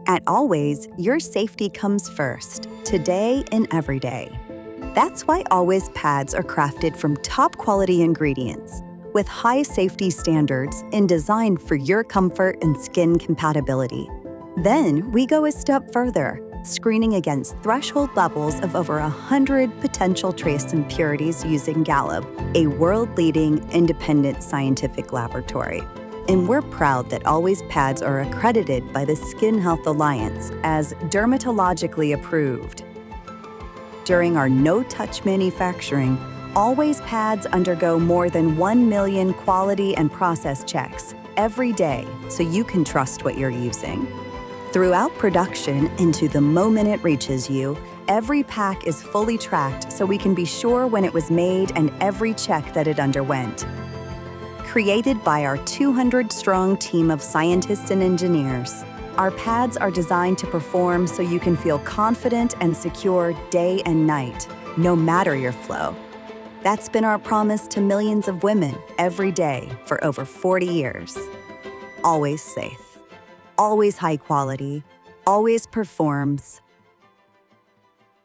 At Always, your safety comes first, today and every day. That's why Always pads are crafted from top-quality ingredients, with high safety standards and designed for your comfort and skin compatibility. Then we go a step further, screening against threshold levels of over 100 potential trace impurities using Gallup, a world-leading independent scientific laboratory. And we're proud that Always pads are accredited by the Skin Health Alliance as Dermatologically approved. During our no-touch manufacturing, Always pads undergo more than 1 million quality and process checks every day, so you can trust what you're using. Throughout production and to the moment it reaches you, every pack is fully tracked so we can be sure when it was made and every check that it underwent. Created by our 200-strong team of scientists and engineers, our pads are designed to perform so you can feel confident and secure day and night, no matter your flow. That's been our promise to millions of women every day for over 40 years. Always safe, always high quality, always performs,